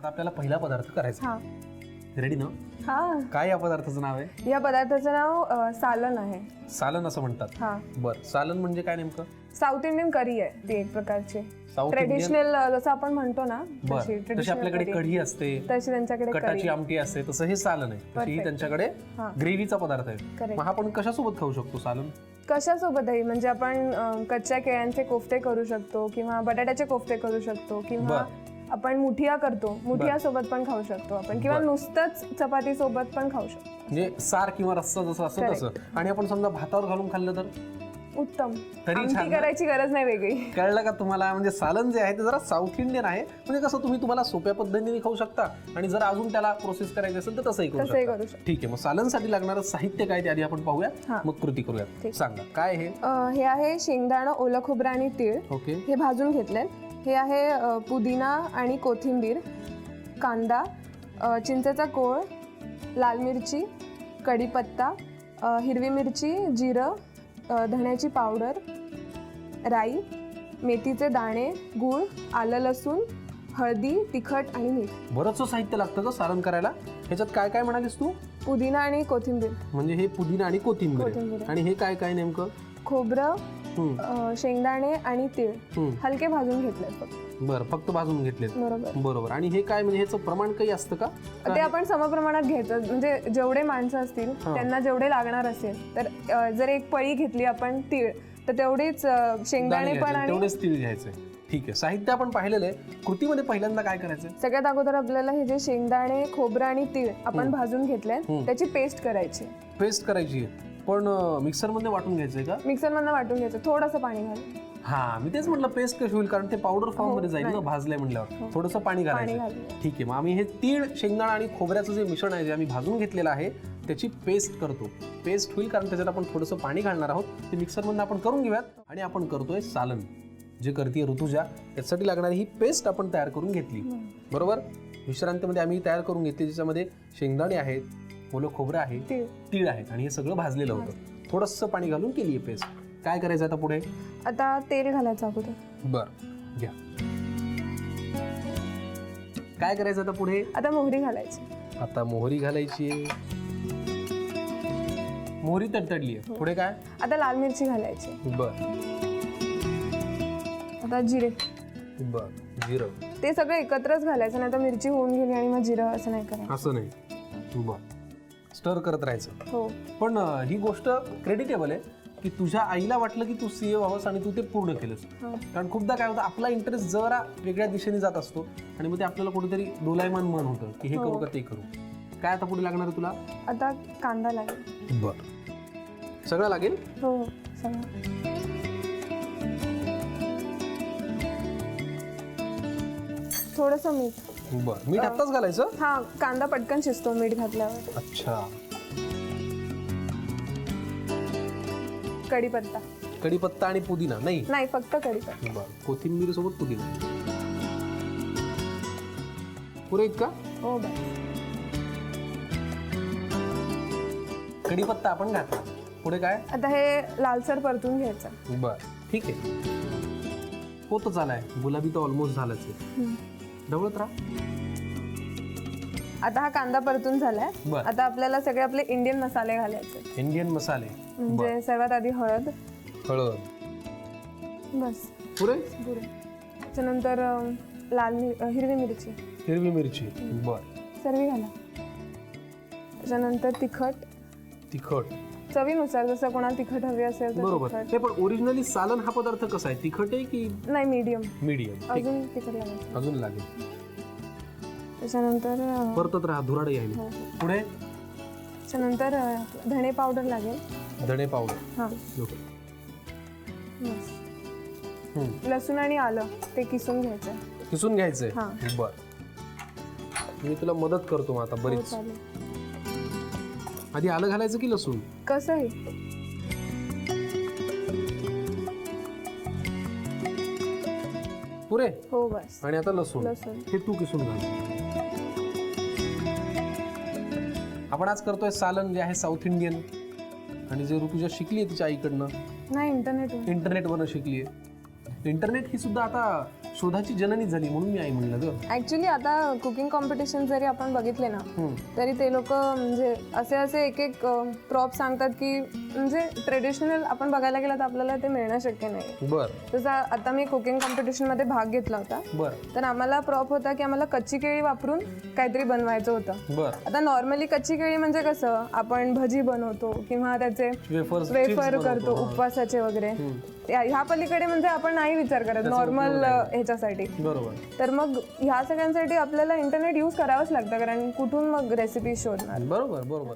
आता आपल्याला पहिला पदार्थ करायचा. हा रेडी ना? हा. काय या पदार्थाचं नाव आहे? या पदार्थाचं नाव सालन आहे. सालन असं म्हणतात. हा. बर, सालन म्हणजे काय नेमकं? साऊथ इंडियन करी आहे ती एक प्रकारची. साऊथ ट्रेडिशनल जसं आपण म्हणतो ना बर, तशी तशी traditional आपल्याकडे curry. कढी असते, तशी त्यांच्याकडे कटाची curry. आमटी असते, तसं हे सालन आहे. तशी Perfect. त्यांच्याकडे हा. ग्रेव्हीचा पदार्थ आहे. Correct. मग हा आपण कशासोबत खाऊ शकतो सालन? कशासोबतही म्हणजे आपण कच्च्या केळ्यांचे कोफ्ते करू शकतो किंवा बटाट्याचे कोफ्ते करू शकतो किंवा आपण मुठिया करतो, मुठिया सोबत पण खाऊ शकतो आपण किंवा नुसतंच चपाती सोबत पण खाऊ शकतो. म्हणजे सार किंवा रस्सा जसं असं तसं. आणि आपण समजा भातावर घालून खाल्लं तर उत्तम. तरी आमटी छान ना? करायची गरज नाही वेगळी. कळलं का तुम्हाला? म्हणजे सालन जे आहे ते जरा साऊथ इंडियन आहे. म्हणजे कसं तुम्हाला सोप्या पद्धतीने खाऊ शकता आणि जर अजून त्याला प्रोसेस करायची असेल तर तसंही करू शकता. ठीक आहे, मग सालनसाठी लागणारं साहित्य काय ते आधी आपण पाहूया, मग कृती करूया. सांगा काय हे? हे आहे शेंगदाणं, ओलं खोबरं आणि तीळ. ओके. हे भाजून घेतले. हे आहे पुदिना आणि कोथिंबीर, कांदा, चिंचेचा कोळ, लाल मिरची, कढीपत्ता, हिरवी मिरची, जिरं, धण्याची पावडर, राई, मेथीचे दाणे, गूळ, आलं लसूण, हळदी, तिखट आणि मीठ. बरंचसं साहित्य लागतं का सारण करायला? ह्याच्यात काय काय म्हणालीस तू? पुदिना आणि कोथिंबीर. म्हणजे हे पुदिना आणि कोथिंबीर. आणि हे काय काय नेमकं? खोबरं, शेंगदाणे आणि तीळ हलके भाजून घेतले फक्त. बरं, फक्त भाजून घेतलेत. बरोबर बरोबर. आणि हे काय म्हणजे ह्याचं प्रमाण काही असतं का? ते आपण समप्रमाणात घ्यायचं. म्हणजे जेवढे माणसं असतील त्यांना जेवढे लागणार असेल तर जर एक पळी घेतली आपण तीळ तर तेवढेच शेंगदाणे पण आणि तेवढेच तीळ घ्यायचे. ठीक आहे, साहित्य आपण पाहिलेलं आहे. कृतीमध्ये पहिल्यांदा काय करायचं? सगळ्यात अगोदर आपल्याला हे जे शेंगदाणे, खोबरं आणि तीळ आपण भाजून घेतले त्याची पेस्ट करायची. पेस्ट करायची आहे, पण मिक्सर मध्ये वाटून घ्यायचंय का? मिक्सर मधनं वाटून घ्यायचं, थोडंसं पाणी घालून. हा, मी तेच म्हटलं पेस्ट कशी होईल, कारण ते पावडर फॉर्म मध्ये जाईल ना भाजलंय म्हणल्यावर. थोडंसं पाणी घालायचं. ठीक आहे, मग आम्ही हे तीळ, शेंगदाणा आणि खोबऱ्याचं जे मिश्रण आहे जे आम्ही भाजून घेतलेलं आहे त्याची पेस्ट करतो. पेस्ट होईल कारण त्याच्यात आपण थोडंसं पाणी घालणार आहोत. ते मिक्सर मधून आपण करून घेऊयात. आणि आपण करतोय सालन जे करते ऋतुजा. यासाठी लागणारी ही पेस्ट आपण तयार करून घेतली. बरोबर. विश्रांतीमध्ये आम्ही तयार करून घेतली, ज्याच्यामध्ये शेंगदाणे आहेत, ओलं खोबरं आहे, तीळ आहेत आणि हे सगळं भाजलेलं होतं. थोडंसं पाणी घालून केली आहे पेस्ट. काय करायचं आता पुढे? आता तेल घालायचं अगोदर. बर, घ्या. काय करायचं आता पुढे? आता मोहरी घालायची. आता मोहरी घालायची. मोहरी तडतडली आहे. पुढे काय? आता लाल मिरची घालायची. बर. आता जिरे. बर, जिरं. ते सगळं एकत्रच घालायचं, नाही तर मिरची होऊन गेली आणि मग जिरं असं नाही करायचं. असं नाही. बर. स्टर करत राहायचं. हो. पण ही गोष्ट क्रेडिटेबल आहे की तुझ्या आईला वाटलं की तू सीए व्हावंस आणि तू ते पूर्ण केलंस. कारण खूपदा काय होतं, आपला इंटरेस्ट जरा वेगळ्या दिशेने जात असतो आणि मग ते आपल्याला कुठेतरी डोलायमान मन होतं की हे करू का ते करू. काय आता पुढे लागणार आहे तुला? आता कांदा लागेल. बर. सगळं लागेल? हो, सगळं. थोडंसं मीठ. बर. मीठ आत्ताच घालायचं? हा, कांदा पटकन शिजतो मीठ घातल्यावर. अच्छा. कढीपत्ता. कढीपत्ता आणि पुदिना नाही? फक्त कढीपत्ता. बर. कोथिंबीर सोबत पुदिना. पुरे इतका? हो बस. कढीपत्ता आपण घातला. पुढे काय? आता हे लालसर परतून घ्यायचं. बर, ठीक आहे. होतं झालाय. गुलाबी तर ऑलमोस्ट झालाच आहे. ढवळत राहा. आता हा कांदा परतून झालाय. बर. आता आपल्याला सगळे आपले इंडियन मसाले घालायचे. इंडियन मसाले. म्हणजे सर्वात आधी हळद. हळद. बस. पुरे? पुरे. त्याच्यानंतर हिरवी मिरची. हिरवी मिरची. बर. सर्व घाला. त्याच्यानंतर तिखट. तिखट. चवीनुसार, जसं कोणाला तिखट हवी असेल तर. बरोबर. ते पण ओरिजिनली सालन हा पदार्थ कसा आहे, तिखट आहे की नाही, मीडियम. मीडियम? अजून तिखट लागायचं. अजून लागेल. त्याच्यानंतर परतत राहा, धुराड येईल. पुढे? त्याच्यानंतर धणे पावडर लागेल. धणे पावडर. हा. ओके. लसूण आणि आलं ते किसून घ्यायचं. किसून घ्यायचंय? बर. मी तुला मदत करतो मग आता बरीच. आधी आलं घालायचं की लसूण? कसंही. पुरे? हो बस. आणि आता लसूण. हे तू किसून घाल. आपण आज करतोय सालन जे आहे साऊथ इंडियन. आणि जे ऋतुजा शिकली आहे तिच्या आईकडनं? नाही, इंटरनेटवरनं शिकली आहे. इंटरनेट ही सुद्धा आता शोधाची जननी झाली म्हणून मी आई म्हणलं ग. ऍक्च्युली आता कुकिंग कॉम्पिटिशन जरी आपण बघितले ना तरी ते लोक म्हणजे असे असे एक एक प्रॉप सांगतात की म्हणजे ट्रेडिशनल आपण बघायला गेलं तर आपल्याला ते मिळणं शक्य नाही. जसं आता मी कुकिंग कॉम्पिटिशन मध्ये भाग घेतला होता तर आम्हाला प्रॉप होता की आम्हाला कच्ची केळी वापरून काहीतरी बनवायचं होतं. आता नॉर्मली कच्ची केळी म्हणजे कसं आपण भजी बनवतो किंवा त्याचे वेफर करतो उपवासाचे वगैरे, ह्या पलीकडे म्हणजे आपण नाही विचार करत नॉर्मल ह्याच्यासाठी. तर मग ह्या सगळ्यांसाठी आपल्याला इंटरनेट यूज करावंच लागतं कारण कुठून मग रेसिपी शोधणार. बरोबर.